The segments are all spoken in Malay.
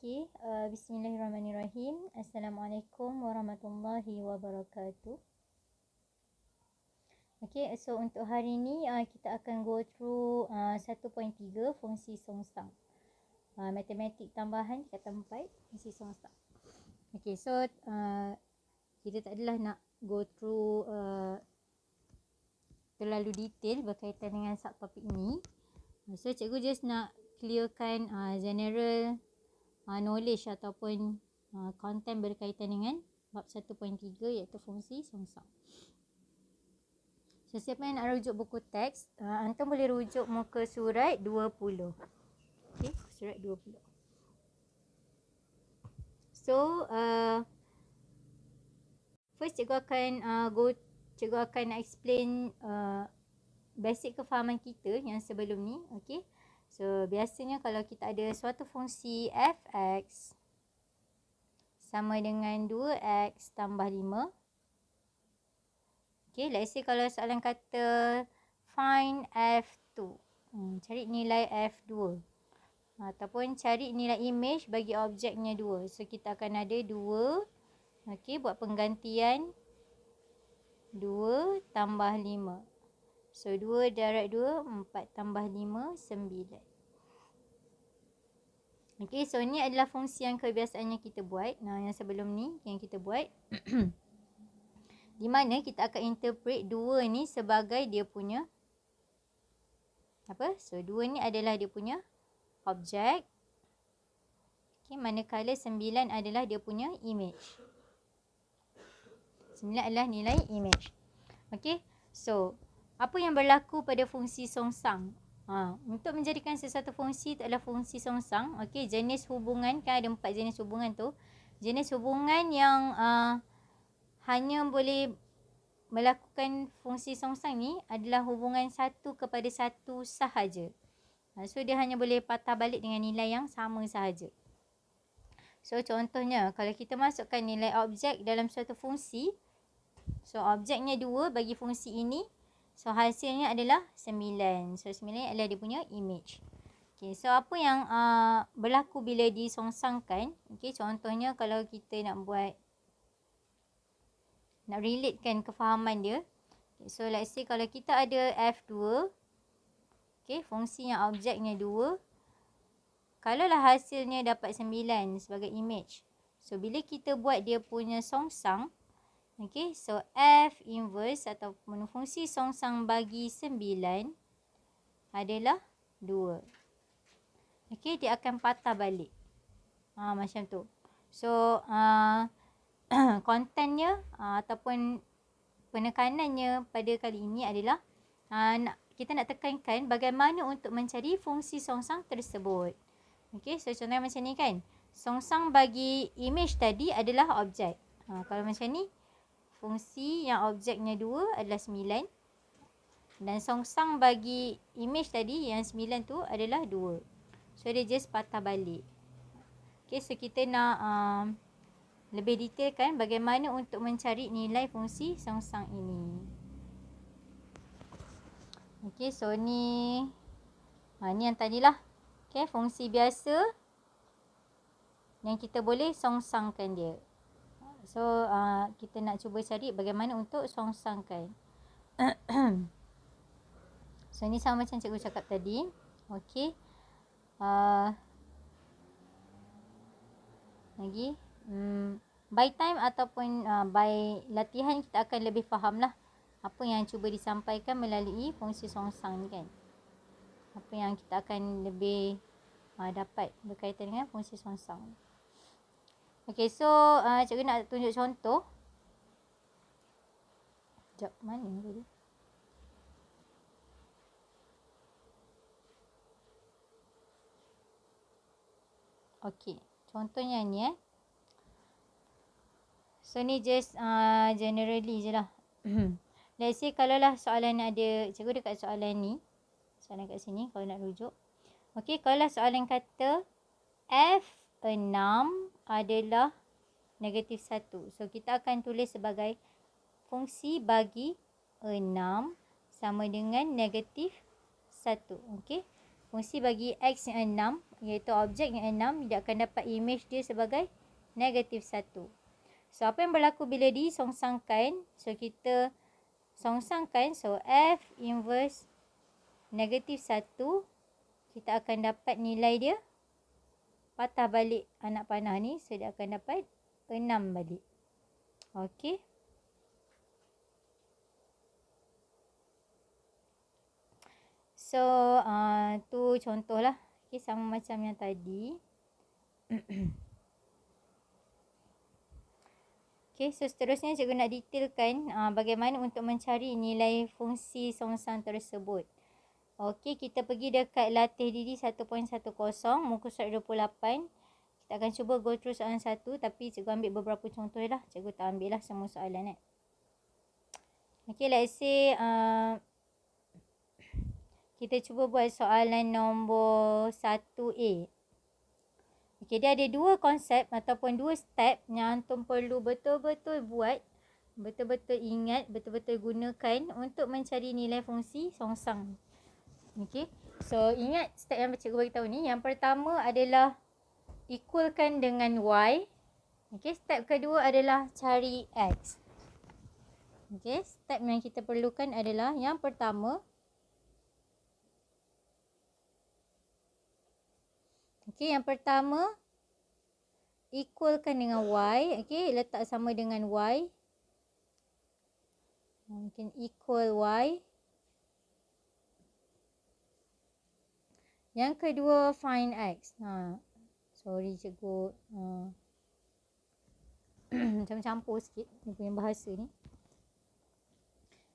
Okey, bismillahirrahmanirrahim. Assalamualaikum warahmatullahi wabarakatuh. Okey, so untuk hari ni kita akan go through 1.3 fungsi songsang. Matematik tambahan tingkatan 4 fungsi songsang. Okey, so kita tak adalah nak go through terlalu detail berkaitan dengan subtopik ni. So cikgu just nak clearkan general knowledge ataupun content berkaitan dengan bab 1.3 iaitu fungsi songsang. So siapa yang nak rujuk buku teks, antum boleh rujuk muka surat 20. Okey, surat 20. So first cikgu akan explain basic kefahaman kita yang sebelum ni. Okey. So biasanya kalau kita ada suatu fungsi fx sama dengan 2x tambah 5. Okay, let's say kalau soalan kata find f2, cari nilai f2 ataupun cari nilai image bagi objeknya 2. So kita akan ada 2, okay, buat penggantian 2 tambah 5. So 2 darab 2, 4 tambah 5, 9. Okay, so ni adalah fungsi yang kebiasaannya kita buat. Yang sebelum ni yang kita buat. Di mana kita akan interpret 2 ni sebagai dia punya apa? So 2 ni adalah dia punya objek. Okay, manakala 9 adalah dia punya image. 9 adalah nilai image. Okay, so apa yang berlaku pada fungsi songsang? Untuk menjadikan sesuatu fungsi itu adalah fungsi songsang. Okay, jenis hubungan, kan ada 4 jenis hubungan tu. Jenis hubungan yang hanya boleh melakukan fungsi songsang ni adalah hubungan satu kepada satu sahaja. So dia hanya boleh patah balik dengan nilai yang sama sahaja. So contohnya kalau kita masukkan nilai objek dalam suatu fungsi, so objeknya 2 bagi fungsi ini, so hasilnya adalah 9. So 9 adalah dia punya image. Okay, so apa yang berlaku bila disongsangkan? Okay, contohnya kalau kita nak relatekan kefahaman dia. Okay, so let's say kalau kita ada f2, okay, fungsi yang objeknya 2, kalaulah hasilnya dapat 9 sebagai image. So bila kita buat dia punya songsang, okay, so f inverse ataupun fungsi songsang bagi 9 adalah 2. Okay, dia akan patah balik. Macam tu. So kontennya ataupun penekanannya pada kali ini adalah kita nak tekankan bagaimana untuk mencari fungsi songsang tersebut. Okey, so contohnya macam ni kan. Songsang bagi image tadi adalah objek. Kalau macam ni, fungsi yang objeknya 2 adalah 9. Dan songsang bagi image tadi yang 9 tu adalah 2. So dia just patah balik. Okey, so kita nak lebih detail kan bagaimana untuk mencari nilai fungsi songsang ini. Okey, so ni yang tadilah. Okey, fungsi biasa yang kita boleh songsangkan dia. So kita nak cuba cari bagaimana untuk songsangkan. So ni sama macam cikgu cakap tadi. Okey. Lagi by time ataupun by latihan kita akan lebih faham lah apa yang cuba disampaikan melalui fungsi songsang ni kan. Apa yang kita akan lebih dapat berkaitan dengan fungsi songsang. Okey, so cikgu nak tunjuk contoh. Sekejap, mana tadi? Okey, contohnya ni So ni just generally je lah. Let's say kalau lah soalan ada, cikgu dekat soalan ni, soalan kat sini kalau nak rujuk. Okey, kalau soalan kata F6 adalah negatif 1. So kita akan tulis sebagai fungsi bagi 6 sama dengan negatif 1. Okey, fungsi bagi X yang 6 iaitu objek yang 6, dia akan dapat image dia sebagai negatif 1. So, apa yang berlaku bila disongsangkan? So, kita songsangkan. So, F inverse negatif 1, kita akan dapat nilai dia. Patah balik anak panah ni. So, dia akan dapat 6 balik. Okey. So, tu contohlah. Okay, sama macam yang tadi. Okay, so seterusnya cikgu nak detailkan bagaimana untuk mencari nilai fungsi songsang tersebut. Okay, kita pergi dekat latih diri 1.10, muka surat 28. Kita akan cuba go through soalan satu, tapi cikgu ambil beberapa contoh lah. Cikgu tak ambil lah semua soalan. Okay, let's say kita cuba buat soalan nombor 1A. Okay, dia ada dua konsep ataupun dua step yang antum perlu betul-betul buat, betul-betul ingat, betul-betul gunakan untuk mencari nilai fungsi songsang. Okay, so ingat step yang cikgu beritahu ni. Yang pertama adalah equalkan dengan Y. Okay, step kedua adalah cari X. Okay, step yang kita perlukan adalah yang pertama, okay, yang pertama equalkan dengan Y. Okay, letak sama dengan Y. Mungkin equal Y. Yang kedua find X. Sorry cikgu macam campur sikit dia punya bahasa ni.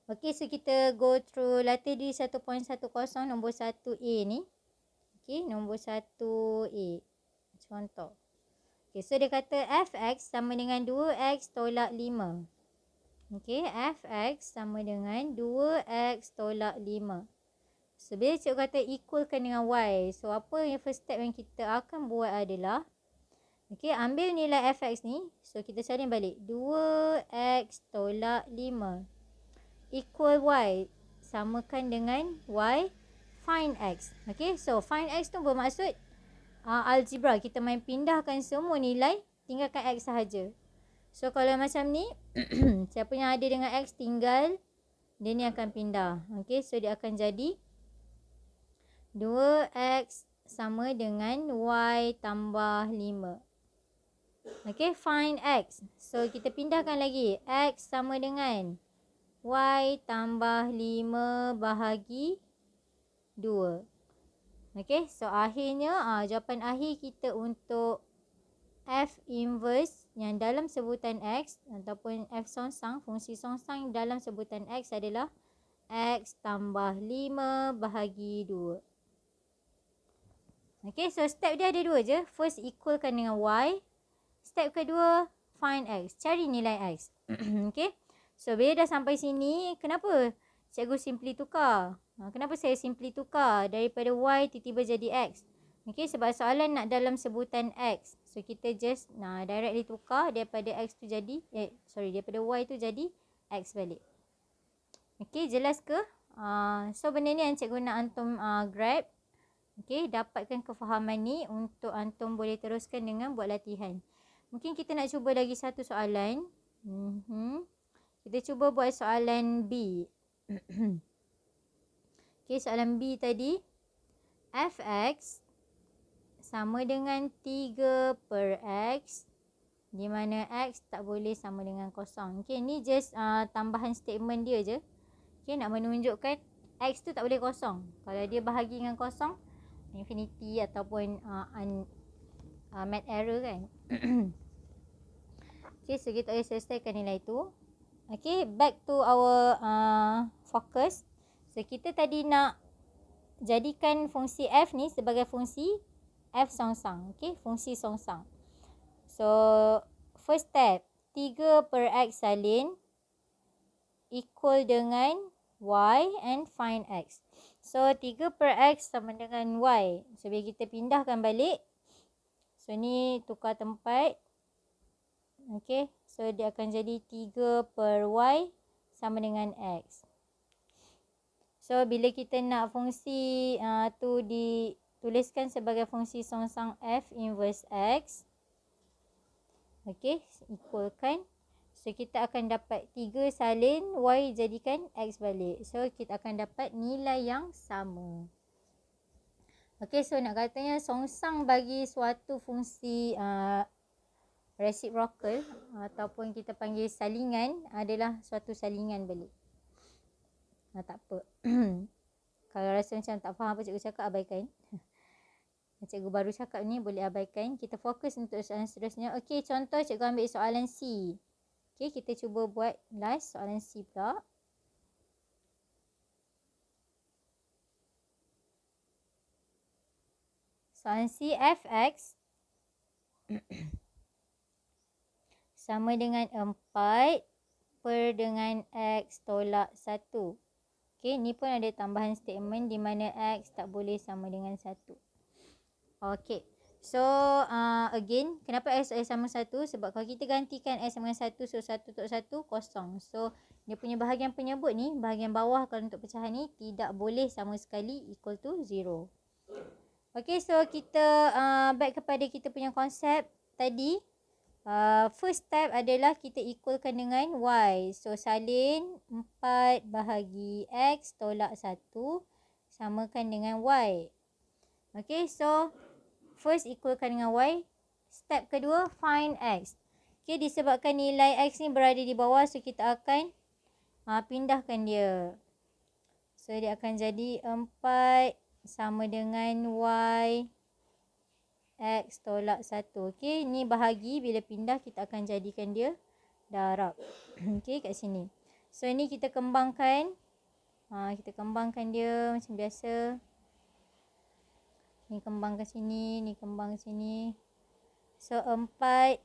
Okay, so kita go through latih diri 1.10 nombor 1A ni. Okay, nombor 1A. Contoh. Okay, so dia kata fx sama dengan 2x tolak 5. Okay, fx sama dengan 2x tolak 5. So, bila cikgu kata equalkan dengan y. So, apa yang first step yang kita akan buat adalah, okay, ambil nilai fx ni. So, kita cari balik. 2x tolak 5 equal y. Samakan dengan y. Find x. Okay, so find x tu bermaksud algebra. Kita main pindahkan semua nilai, tinggalkan x sahaja. So, kalau macam ni, siapa yang ada dengan x tinggal, dia ni akan pindah. Okay, so dia akan jadi 2x sama dengan y tambah 5. Okay, find x. So, kita pindahkan lagi. X sama dengan y tambah 5 bahagi 2. Okay, so akhirnya jawapan akhir kita untuk f inverse yang dalam sebutan x ataupun f songsang, fungsi songsang dalam sebutan x adalah x tambah 5 bahagi 2. Okay, so step dia ada dua je. First, equalkan dengan y. Step kedua, find x. Cari nilai x. Okay, so bila dah sampai sini, kenapa cikgu simply tukar? Kenapa saya simply tukar daripada y tiba-tiba jadi x? Okay, sebab soalan nak dalam sebutan x. So, kita just directly tukar daripada x tu jadi, daripada y tu jadi x balik. Okay, jelas ke? So, benda ni yang cikgu nak antum grab. Okay, dapatkan kefahaman ni untuk antum boleh teruskan dengan buat latihan. Mungkin kita nak cuba lagi satu soalan. Kita cuba buat soalan B. Okay, soalan B tadi. Fx sama dengan 3 per x. Di mana x tak boleh sama dengan kosong. Okay, ni just tambahan statement dia je. Okay, nak menunjukkan x tu tak boleh kosong. Kalau dia bahagi dengan kosong, infinity ataupun math error kan. Okay, so kita boleh selesaikan nilai tu. Okay, back to our focus. So, kita tadi nak jadikan fungsi f ni sebagai fungsi f songsang. Okay, fungsi songsang. So, first step, 3 per x salin equal dengan y and find x. So, 3 per x sama dengan y. So, bila kita pindahkan balik. So, ni tukar tempat. Okay. So, dia akan jadi 3 per y sama dengan x. So, bila kita nak fungsi tu tuliskan sebagai fungsi songsang f inverse x. Okey, equalkan. So, kita akan dapat 3 salin y jadikan x balik. So, kita akan dapat nilai yang sama. Okey, so nak katanya songsang bagi suatu fungsi reciprocal ataupun kita panggil salingan adalah suatu salingan balik. Tak apa. Kalau rasa macam tak faham apa cikgu cakap, abaikan. Cikgu baru cakap ni boleh abaikan. Kita fokus untuk soalan seterusnya. Okey, contoh cikgu ambil soalan C. Okey, kita cuba buat last soalan C pula. Soalan C, fx sama dengan 4 per dengan x tolak 1. Okey, ni pun ada tambahan statement di mana x tak boleh sama dengan 1. Okey. So, again, kenapa x sama 1? Sebab kalau kita gantikan x sama 1, so 1 untuk 1, kosong. So, dia punya bahagian penyebut ni, bahagian bawah kalau untuk pecahan ni, tidak boleh sama sekali equal to 0. Okey, so kita back kepada kita punya konsep tadi. First step adalah kita equalkan dengan y. So, salin 4 bahagi x tolak 1 samakan dengan y. Okey, so first equalkan dengan y. Step kedua, find x. Okey, disebabkan nilai x ni berada di bawah, so kita akan pindahkan dia. So, dia akan jadi 4 sama dengan y x tolak 1. Okey, ni bahagi, bila pindah kita akan jadikan dia darab. Okey, kat sini. So, ni kita kembangkan. Kita kembangkan dia macam biasa. Ni kembang ke sini, ni kembang ke sini. So, 4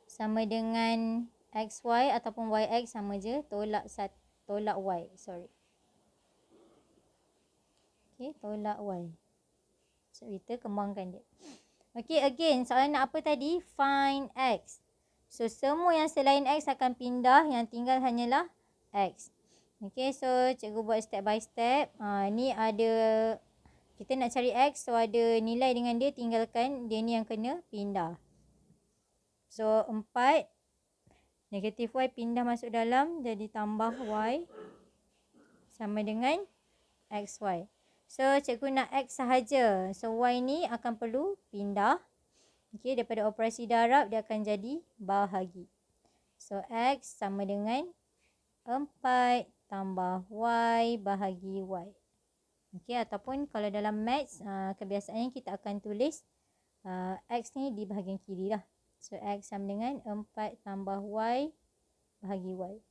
sama dengan xy ataupun yx sama je, tolak y. Sorry. Okey, tolak y. So, kita kembangkan dia. Okey, again, soalan nak apa tadi? Find x. So, semua yang selain x akan pindah, yang tinggal hanyalah x. Okey, so cikgu buat step by step. Ni ada, kita nak cari x, so ada nilai dengan dia, tinggalkan dia ni yang kena pindah. So, 4 negatif y pindah masuk dalam, jadi tambah y sama dengan xy. So, cikgu nak x sahaja. So, y ni akan perlu pindah. Okey, daripada operasi darab, dia akan jadi bahagi. So, x sama dengan 4 tambah y bahagi y. Okey, ataupun kalau dalam maths, kebiasaannya kita akan tulis x ni di bahagian kiri lah. So, x sama dengan 4 tambah y bahagi y.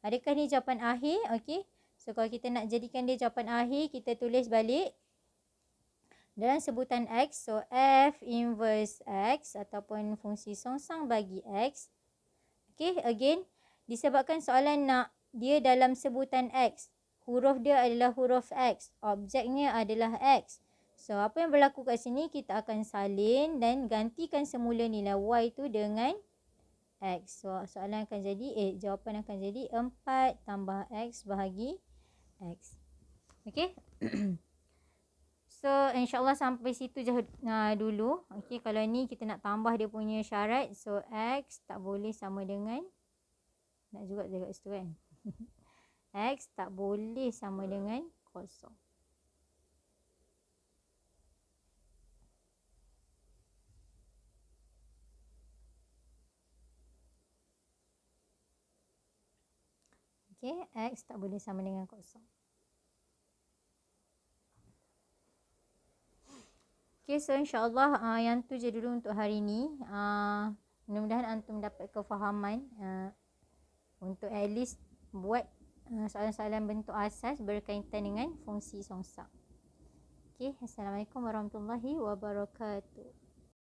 Adakah ni jawapan akhir? Okey. So, kalau kita nak jadikan dia jawapan akhir, kita tulis balik dalam sebutan x. So, f inverse x ataupun fungsi songsang bagi x. Okey, again, disebabkan soalan nak dia dalam sebutan x. Huruf dia adalah huruf x. Objeknya adalah x. So, apa yang berlaku kat sini, kita akan salin dan gantikan semula nilai y tu dengan x. So, soalan akan jadi, jawapan akan jadi 4 tambah x bahagi x. Okey. So, insyaAllah sampai situ je dulu. Okey, kalau ni kita nak tambah dia punya syarat. So, x tak boleh sama dengan, nak juga dia kat situ kan. X tak boleh sama dengan kosong. Okey, x tak boleh sama dengan kosong. Okey, so insyaAllah yang tu je dulu untuk hari ni. Mudah-mudahan antum dapat kefahaman untuk at least buat soalan-soalan bentuk asas berkaitan dengan fungsi songsang. Okey, Assalamualaikum warahmatullahi wabarakatuh.